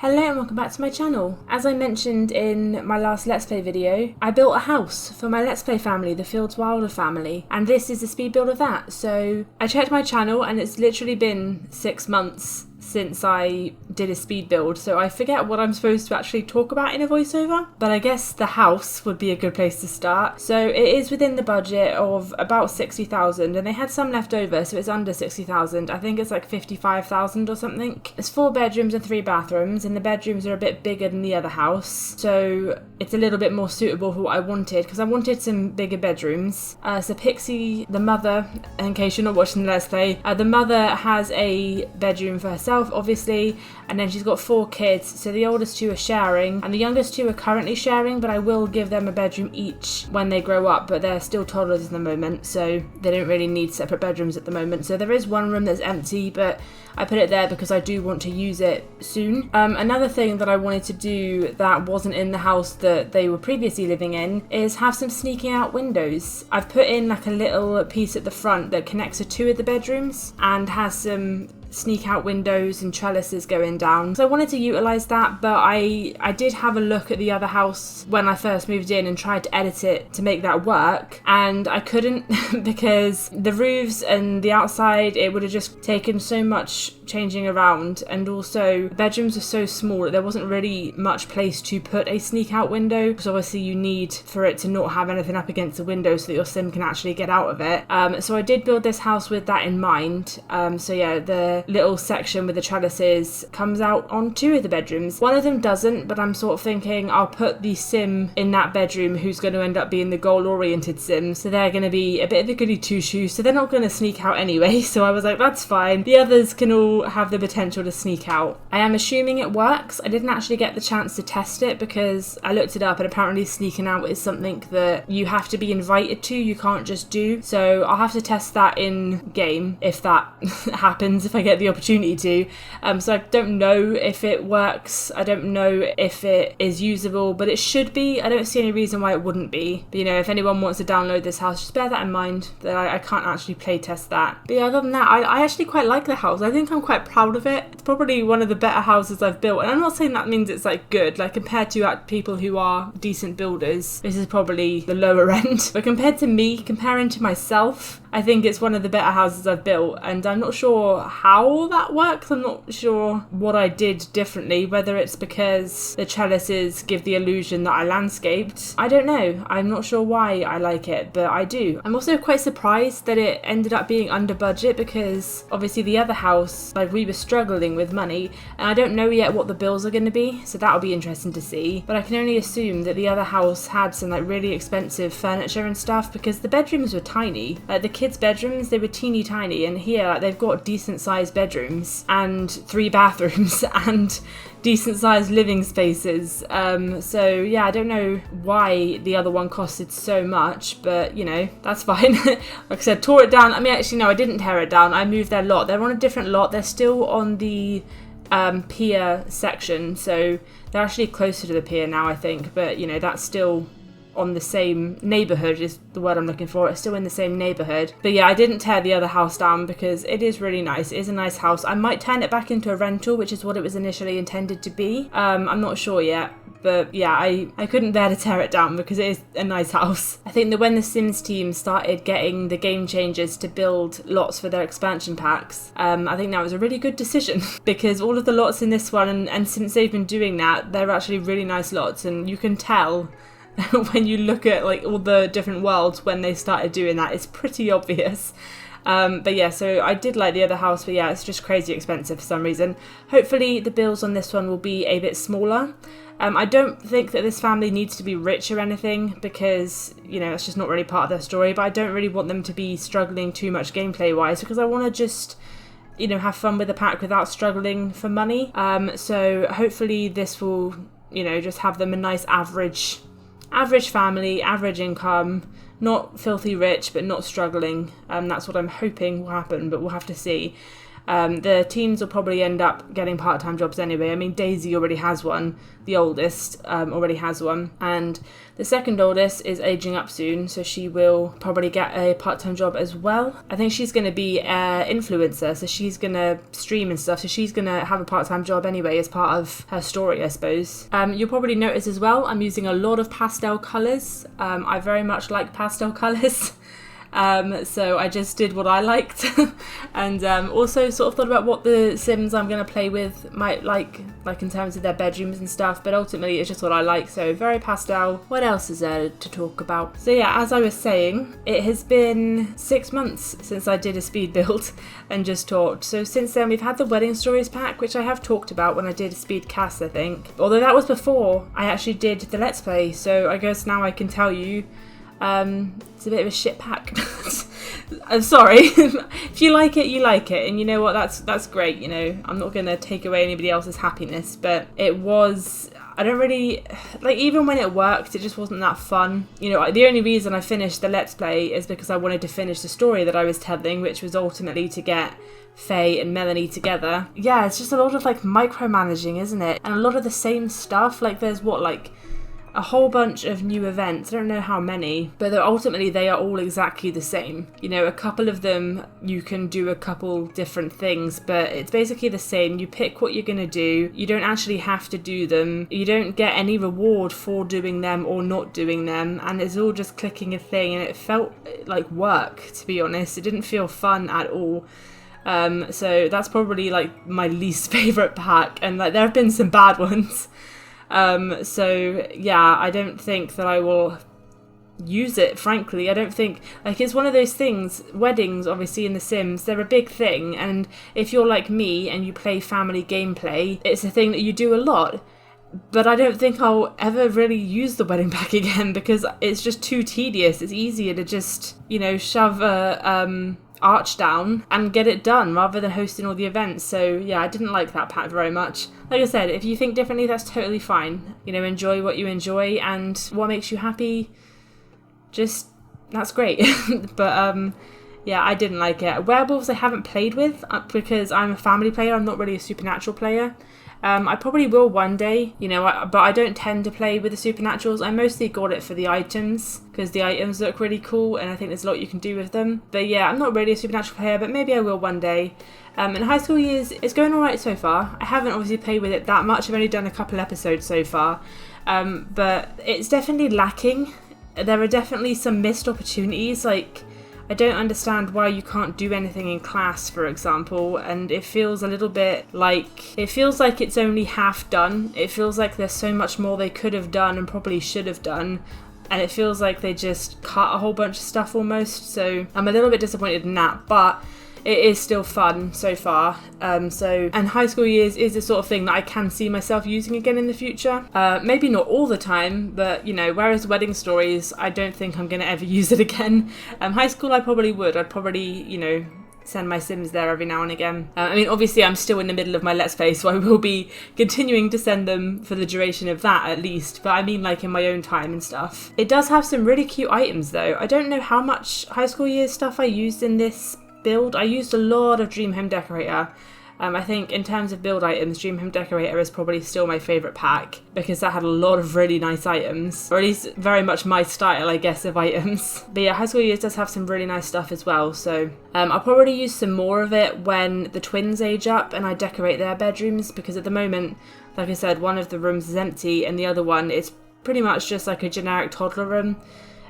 Hello and welcome back to my channel. As I mentioned in my last Let's Play video, I built a house for my Let's Play family, the Fields Wilder family, and this is the speed build of that. So I checked my channel and it's literally been 6 months since I did a speed build, so I forget what I'm supposed to actually talk about in a voiceover, but I guess the house would be a good place to start. So it is within the budget of about 60,000 and they had some left over, so it's under 60,000. I think it's like 55,000 or something. It's 4 bedrooms and 3 bathrooms, and the bedrooms are a bit bigger than the other house, so it's a little bit more suitable for what I wanted, because I wanted some bigger bedrooms. So Pixie, the mother, in case you're not watching the Let's Play, the mother has a bedroom for herself, obviously, and then she's got 4 kids, so the oldest 2 are sharing and the youngest 2 are currently sharing, but I will give them a bedroom each when they grow up, but they're still toddlers at the moment, so they don't really need separate bedrooms at the moment. So there is one room that's empty, but I put it there because I do want to use it soon. Another thing that I wanted to do that wasn't in the house that they were previously living in is have some sneaking out windows. I've put in like a little piece at the front that connects to 2 of the bedrooms and has some sneak out windows and trellises going down. So I wanted to utilise that, but I did have a look at the other house when I first moved in and tried to edit it to make that work, and I couldn't because the roofs and the outside, it would have just taken so much changing around, and also the bedrooms are so small that there wasn't really much place to put a sneak out window, because obviously you need for it to not have anything up against the window so that your sim can actually get out of it. So I did build this house with that in mind. So yeah, the little section with the trellises comes out on 2 of the bedrooms. One of them doesn't, but I'm sort of thinking I'll put the sim in that bedroom who's going to end up being the goal-oriented sim, so they're going to be a bit of a goody two-shoes, so they're not going to sneak out anyway. So I was like, that's fine. The others can all have the potential to sneak out. I am assuming it works. I didn't actually get the chance to test it because I looked it up, and apparently sneaking out is something that you have to be invited to, you can't just do. So I'll have to test that in game if that happens, if I get the opportunity to. So I don't know if it works. I don't know if it is usable, but it should be. I don't see any reason why it wouldn't be. But, you know, if anyone wants to download this house, just bear that in mind that I can't actually play test that. But yeah, other than that, I actually quite like the house. I think I'm quite proud of it. It's probably one of the better houses I've built, and I'm not saying that means it's like good, like compared to people who are decent builders, this is probably the lower end, but compared to me, comparing to myself, I think it's one of the better houses I've built, and I'm not sure how that works. I'm not sure what I did differently, whether it's because the trellises give the illusion that I landscaped. I don't know. I'm not sure why I like it, but I do. I'm also quite surprised that it ended up being under budget, because obviously the other house, like, we were struggling with money, and I don't know yet what the bills are going to be, so that'll be interesting to see. But I can only assume that the other house had some like really expensive furniture and stuff, because the bedrooms were tiny. Like the kids' bedrooms, they were teeny tiny, and here like they've got decent sized bedrooms and 3 bathrooms and decent sized living spaces. So yeah, I don't know why the other one costed so much, but you know, that's fine. Like I said, tore it down. I mean, actually no, I didn't tear it down. I moved their lot. They're on a different lot. They're still on the pier section, so they're actually closer to the pier now, I think, but you know, that's still on the same neighbourhood is the word I'm looking for. It's still in the same neighbourhood. But yeah, I didn't tear the other house down because it is really nice. It is a nice house. I might turn it back into a rental, which is what it was initially intended to be. I'm not sure yet. But yeah, I couldn't bear to tear it down because it is a nice house. I think that when the Sims team started getting the game changers to build lots for their expansion packs, I think that was a really good decision because all of the lots in this one, and since they've been doing that, they're actually really nice lots, and you can tell when you look at like all the different worlds when they started doing that. It's pretty obvious. But yeah, so I did like the other house, but yeah, it's just crazy expensive for some reason. Hopefully the bills on this one will be a bit smaller. I don't think that this family needs to be rich or anything because, you know, that's just not really part of their story, but I don't really want them to be struggling too much gameplay wise, because I want to just, you know, have fun with the pack without struggling for money. So hopefully this will, you know, just have them a nice average family, average income, not filthy rich, but not struggling. That's what I'm hoping will happen, but we'll have to see. The teens will probably end up getting part-time jobs anyway. I mean, Daisy already has one. The oldest already has one. And the second oldest is aging up soon, so she will probably get a part-time job as well. I think she's going to be an influencer, so she's going to stream and stuff, so she's going to have a part-time job anyway as part of her story, I suppose. You'll probably notice as well, I'm using a lot of pastel colours. I very much like pastel colours. So I just did what I liked and also sort of thought about what the Sims I'm going to play with might like in terms of their bedrooms and stuff, but ultimately it's just what I like, so very pastel. What else is there to talk about? So yeah, as I was saying, it has been 6 months since I did a speed build and just talked. So since then we've had the wedding stories pack, which I have talked about when I did a speed cast, I think, although that was before I actually did the let's play, so I guess now I can tell you it's a bit of a shit pack. I'm sorry. If you like it, you like it, and you know what, that's great, you know, I'm not gonna take away anybody else's happiness, but it was, I don't really like, even when it worked, it just wasn't that fun. You know, the only reason I finished the let's play is because I wanted to finish the story that I was telling, which was ultimately to get Faye and Melanie together. Yeah, it's just a lot of like micromanaging, isn't it? And a lot of the same stuff. Like there's a whole bunch of new events. I don't know how many, but ultimately they are all exactly the same. You know, a couple of them you can do a couple different things, but it's basically the same. You pick what you're going to do. You don't actually have to do them. You don't get any reward for doing them or not doing them, and it's all just clicking a thing, and it felt like work, to be honest. It didn't feel fun at all. So that's probably like my least favourite pack, and like there have been some bad ones. So yeah, I don't think that I will use it, frankly. I don't think, like, it's one of those things, weddings obviously in The Sims, they're a big thing, and if you're like me and you play family gameplay, it's a thing that you do a lot. But I don't think I'll ever really use the wedding pack again because it's just too tedious. It's easier to just, you know, shove a arch down and get it done rather than hosting all the events. So yeah, I didn't like that pack very much. Like I said, if you think differently, that's totally fine. You know, enjoy what you enjoy, and what makes you happy, just, that's great. But yeah, I didn't like it. Werewolves I haven't played with because I'm a family player. I'm not really a supernatural player. I probably will one day, you know, but I don't tend to play with the supernaturals. I mostly got it for the items because the items look really cool and I think there's a lot you can do with them. But yeah, I'm not really a supernatural player, but maybe I will one day. In High School Years, it's going alright so far. I haven't obviously played with it that much. I've only done a couple episodes so far. But it's definitely lacking. There are definitely some missed opportunities, like I don't understand why you can't do anything in class, for example, and it feels a little bit like, it feels like it's only half done. It feels like there's so much more they could have done and probably should have done, and it feels like they just cut a whole bunch of stuff almost, so I'm a little bit disappointed in that, but it is still fun so far. And High School Years is the sort of thing that I can see myself using again in the future. Maybe not all the time, but you know, whereas Wedding Stories, I don't think I'm going to ever use it again. High School, I probably would. I'd probably, you know, send my Sims there every now and again. I mean, obviously I'm still in the middle of my Let's Play, so I will be continuing to send them for the duration of that at least, but I mean like in my own time and stuff. It does have some really cute items though. I don't know how much High School Years stuff I used in this build. I used a lot of Dream Home Decorator. I think in terms of build items, Dream Home Decorator is probably still my favourite pack because that had a lot of really nice items, or at least very much my style, I guess, of items. But yeah, High School Years does have some really nice stuff as well, so I'll probably use some more of it when the twins age up and I decorate their bedrooms, because at the moment, like I said, one of the rooms is empty and the other one is pretty much just like a generic toddler room.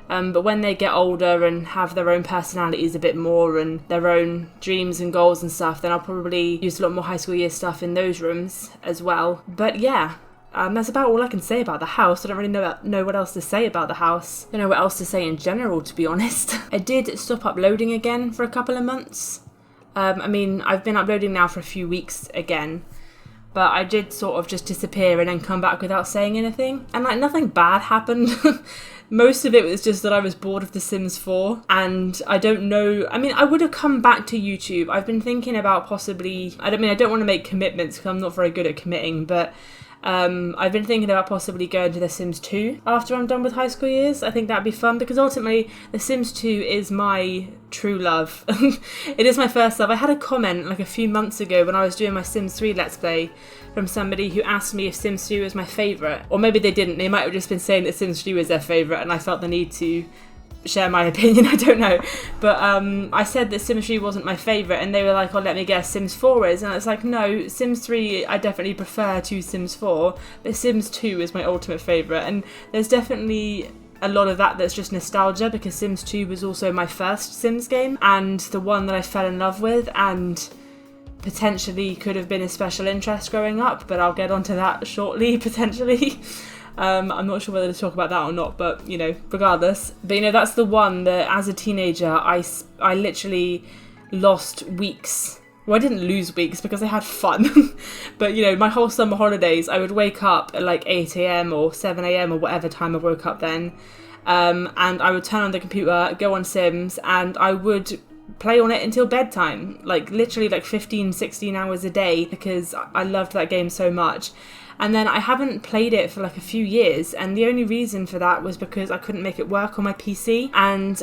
But when they get older and have their own personalities a bit more and their own dreams and goals and stuff, then I'll probably use a lot more High School Year stuff in those rooms as well. But yeah, that's about all I can say about the house. I don't really know what else to say about the house. I don't know what else to say in general, to be honest. I did stop uploading again for a couple of months. I mean, I've been uploading now for a few weeks again. But I did sort of just disappear and then come back without saying anything. And like nothing bad happened. Most of it was just that I was bored of The Sims 4. And I don't know, I mean, I would have come back to YouTube. I've been thinking about possibly, I don't want to make commitments because I'm not very good at committing. But I've been thinking about possibly going to The Sims 2 after I'm done with high school years. I think that'd be fun because ultimately The Sims 2 is my true love. It is my first love. I had a comment like a few months ago when I was doing my Sims 3 Let's Play from somebody who asked me if Sims 3 was my favourite. Or maybe they didn't. They might have just been saying that Sims 3 was their favourite and I felt the need to share my opinion, I don't know. But I said that Sims 3 wasn't my favourite and they were like, oh, let me guess, Sims 4 is. And it's like, no, Sims 3 I definitely prefer to Sims 4, but Sims 2 is my ultimate favourite. And there's definitely a lot of that's just nostalgia because Sims 2 was also my first Sims game and the one that I fell in love with and potentially could have been a special interest growing up, but I'll get onto that shortly, potentially. I'm not sure whether to talk about that or not, but, you know, regardless. But, you know, that's the one that as a teenager, I literally lost weeks. Well, I didn't lose weeks because I had fun. But, you know, my whole summer holidays, I would wake up at like 8 a.m. or 7 a.m. or whatever time I woke up then. And I would turn on the computer, go on Sims, and I would play on it until bedtime. Like, literally like 15, 16 hours a day because I loved that game so much. And then I haven't played it for like a few years, and the only reason for that was because I couldn't make it work on my PC. And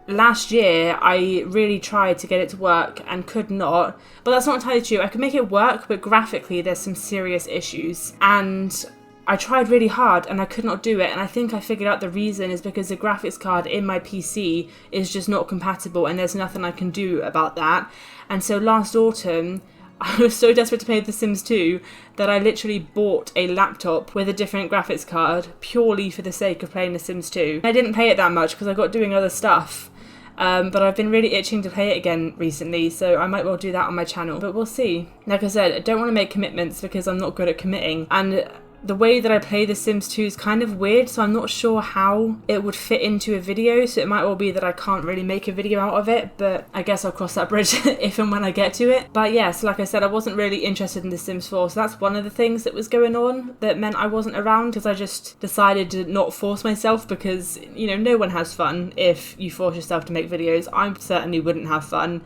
last year I really tried to get it to work and could not. But that's not entirely true. I could make it work, but graphically there's some serious issues. And I tried really hard and I could not do it. And I think I figured out the reason is because the graphics card in my PC is just not compatible and there's nothing I can do about that. And so last autumn, I was so desperate to play The Sims 2 that I literally bought a laptop with a different graphics card purely for the sake of playing The Sims 2. I didn't play it that much because I got doing other stuff, but I've been really itching to play it again recently, so I might well do that on my channel, but we'll see. Like I said, I don't want to make commitments because I'm not good at committing, and the way that I play The Sims 2 is kind of weird, so I'm not sure how it would fit into a video, so it might well be that I can't really make a video out of it, but I guess I'll cross that bridge if and when I get to it. But yeah, so like I said, I wasn't really interested in The Sims 4, so that's one of the things that was going on that meant I wasn't around, because I just decided to not force myself because, you know, no one has fun if you force yourself to make videos. I certainly wouldn't have fun.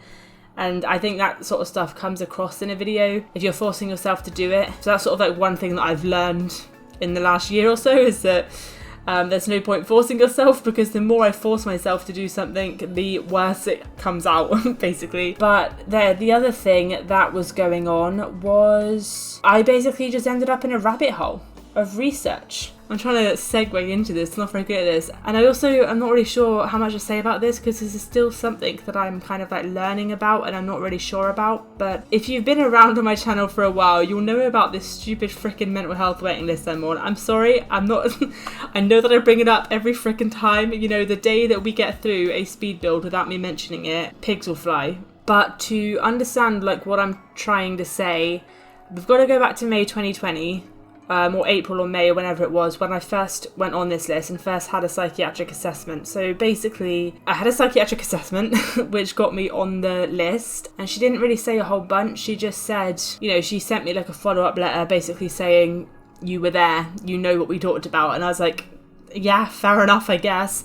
And I think that sort of stuff comes across in a video if you're forcing yourself to do it. So that's sort of like one thing that I've learned in the last year or so is that there's no point forcing yourself, because the more I force myself to do something, the worse it comes out, basically. But the other thing that was going on was I basically just ended up in a rabbit hole of research. I'm trying to segue into this, I'm not very good at this. And I'm not really sure how much to say about this because this is still something that I'm kind of like learning about and I'm not really sure about. But if you've been around on my channel for a while, you'll know about this stupid freaking mental health waiting list I'm on. I'm sorry, I'm not, I know that I bring it up every freaking time. You know, the day that we get through a speed build without me mentioning it, pigs will fly. But to understand like what I'm trying to say, we've got to go back to May 2020. Or April or May or whenever it was, when I first went on this list and first had a psychiatric assessment. So basically, I had a psychiatric assessment, which got me on the list. And she didn't really say a whole bunch. She just said, you know, she sent me like a follow-up letter basically saying, you were there, you know what we talked about. And I was like, yeah, fair enough, I guess.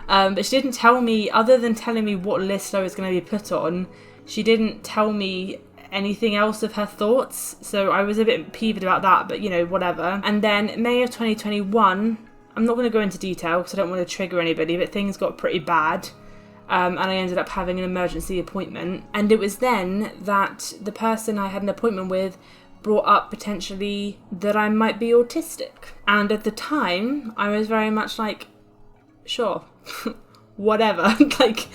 But she didn't tell me, other than telling me what list I was going to be put on, she didn't tell me anything else of her thoughts, so I was a bit peeved about that, but you know, whatever. And then May of 2021, I'm not going to go into detail because I don't want to trigger anybody, but things got pretty bad, and I ended up having an emergency appointment. And it was then that the person I had an appointment with brought up potentially that I might be autistic. And at the time, I was very much like, sure, whatever. Like,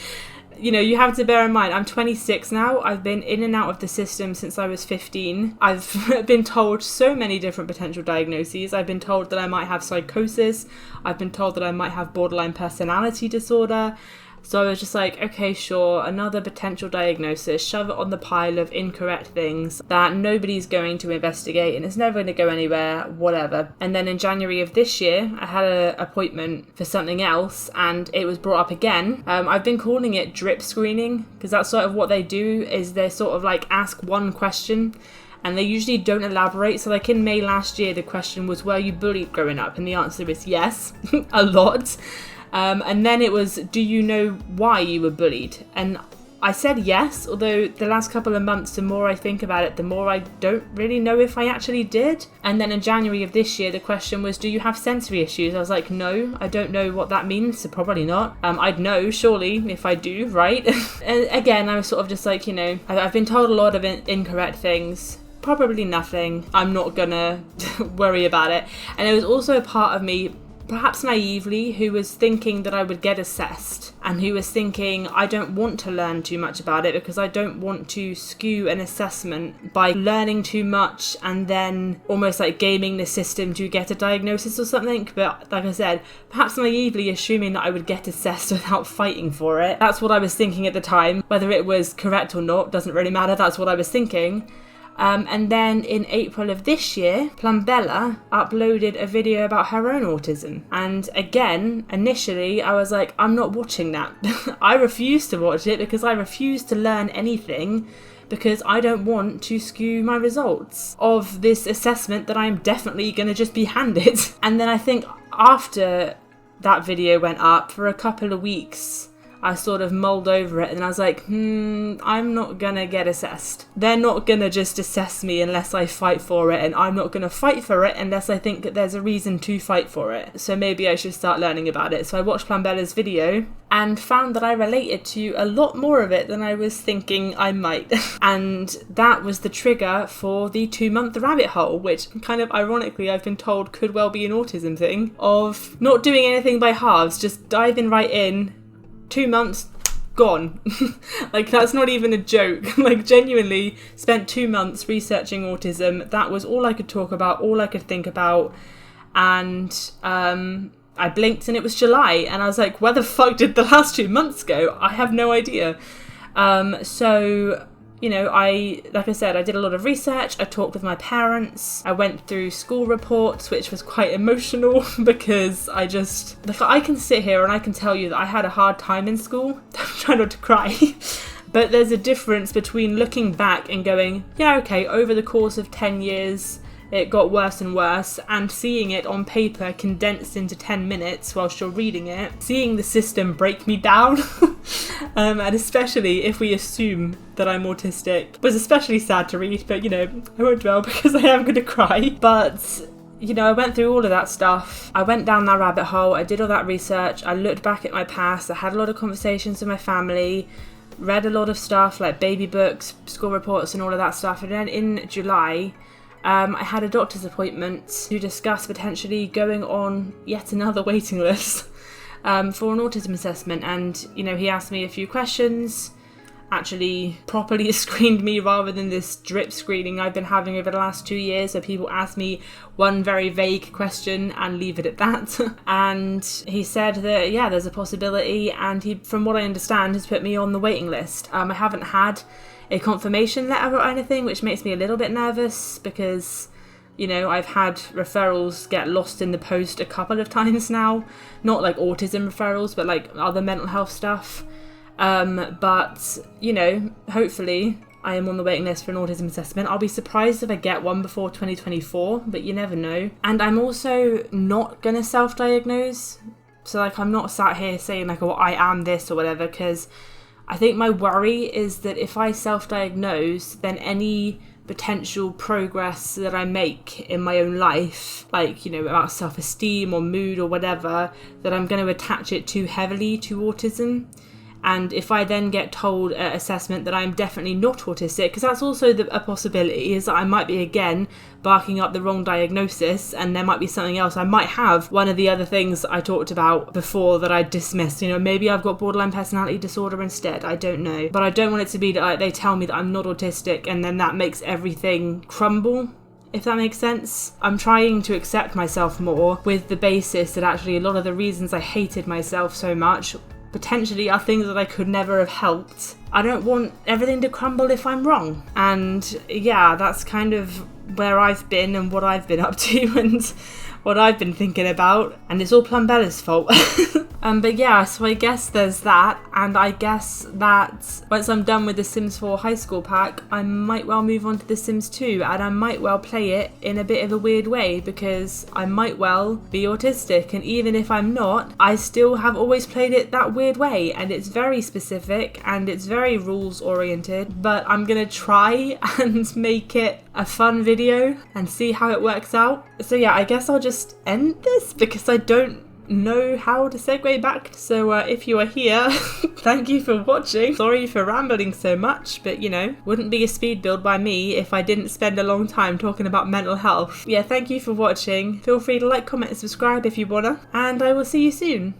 you know, you have to bear in mind, I'm 26 now. I've been in and out of the system since I was 15. I've been told so many different potential diagnoses. I've been told that I might have psychosis. I've been told that I might have borderline personality disorder. So I was just like, okay, sure, another potential diagnosis, shove it on the pile of incorrect things that nobody's going to investigate and it's never going to go anywhere, whatever. And then in January of this year, I had an appointment for something else and it was brought up again. I've been calling it drip screening because that's sort of what they do, is they sort of like ask one question and they usually don't elaborate. So like in May last year, the question was, were you bullied growing up? And the answer is yes, a lot. And then it was, do you know why you were bullied? And I said yes, although the last couple of months, the more I think about it, the more I don't really know if I actually did. And then in January of this year, the question was, do you have sensory issues? I was like, no, I don't know what that means, so probably not. I'd know, surely, if I do, right? And again, I was sort of just like, I've been told a lot of incorrect things. Probably nothing. I'm not gonna worry about it. And there was also a part of me, perhaps naively, who was thinking that I would get assessed, and who was thinking I don't want to learn too much about it because I don't want to skew an assessment by learning too much and then almost like gaming the system to get a diagnosis or something. But like I said, perhaps naively assuming that I would get assessed without fighting for it. That's what I was thinking at the time. Whether it was correct or not doesn't really matter. That's what I was thinking. And then in April of this year, Plumbella uploaded a video about her own autism. And again, initially, I was like, I'm not watching that. I refuse to watch it because I refuse to learn anything because I don't want to skew my results of this assessment that I'm definitely going to just be handed. And then I think after that video went up, for a couple of weeks, I sort of mulled over it and I was like, I'm not gonna get assessed. They're not gonna just assess me unless I fight for it, and I'm not gonna fight for it unless I think that there's a reason to fight for it. So maybe I should start learning about it. So I watched Plumbella's video and found that I related to a lot more of it than I was thinking I might. And that was the trigger for the 2-month rabbit hole, which kind of ironically I've been told could well be an autism thing, of not doing anything by halves, just diving right in. 2 months, gone. Like, that's not even a joke. Like, genuinely spent 2 months researching autism. That was all I could talk about, all I could think about. And I blinked and it was July. And I was like, where the fuck did the last 2 months go? I have no idea. So, like I said, I did a lot of research. I talked with my parents. I went through school reports, which was quite emotional because I can sit here and I can tell you that I had a hard time in school. I'm trying not to cry. But there's a difference between looking back and going, yeah, okay, over the course of 10 years, it got worse and worse, and seeing it on paper condensed into 10 minutes whilst you're reading it, seeing the system break me down, and especially if we assume that I'm autistic, was especially sad to read, but I won't dwell because I am going to cry. But I went through all of that stuff. I went down that rabbit hole. I did all that research. I looked back at my past. I had a lot of conversations with my family, read a lot of stuff like baby books, school reports and all of that stuff. And then in July, I had a doctor's appointment to discuss potentially going on yet another waiting list for an autism assessment. And, he asked me a few questions, actually properly screened me rather than this drip screening I've been having over the last 2 years, where people ask me one very vague question and leave it at that. And he said that, yeah, there's a possibility, and he, from what I understand, has put me on the waiting list. I haven't had a confirmation letter or anything, which makes me a little bit nervous because, I've had referrals get lost in the post a couple of times now. Not like autism referrals, but like other mental health stuff. But, hopefully I am on the waiting list for an autism assessment. I'll be surprised if I get one before 2024, but you never know. And I'm also not going to self-diagnose. So, I'm not sat here saying, I am this or whatever, because I think my worry is that if I self-diagnose, then any potential progress that I make in my own life, about self-esteem or mood or whatever, that I'm going to attach it too heavily to autism. And if I then get told at assessment that I'm definitely not autistic, because that's also a possibility, is that I might be again barking up the wrong diagnosis, and there might be something else. I might have one of the other things that I talked about before that I dismissed. Maybe I've got borderline personality disorder instead. I don't know. But I don't want it to be that they tell me that I'm not autistic and then that makes everything crumble, if that makes sense. I'm trying to accept myself more with the basis that actually a lot of the reasons I hated myself so much potentially are things that I could never have helped. I don't want everything to crumble if I'm wrong. And yeah, that's kind of where I've been and what I've been up to and what I've been thinking about. And it's all Plumbella's fault. But yeah, so I guess there's that, and I guess that once I'm done with the Sims 4 high school pack, I might well move on to the Sims 2, and I might well play it in a bit of a weird way, because I might well be autistic, and even if I'm not, I still have always played it that weird way, and it's very specific, and it's very rules oriented, but I'm gonna try and make it a fun video and see how it works out. So yeah, I guess I'll just end this because I don't know how to segue back. So if you are here, thank you for watching. Sorry for rambling so much, but you know, wouldn't be a speed build by me if I didn't spend a long time talking about mental health. Yeah, thank you for watching. Feel free to like, comment and subscribe if you wanna, and I will see you soon.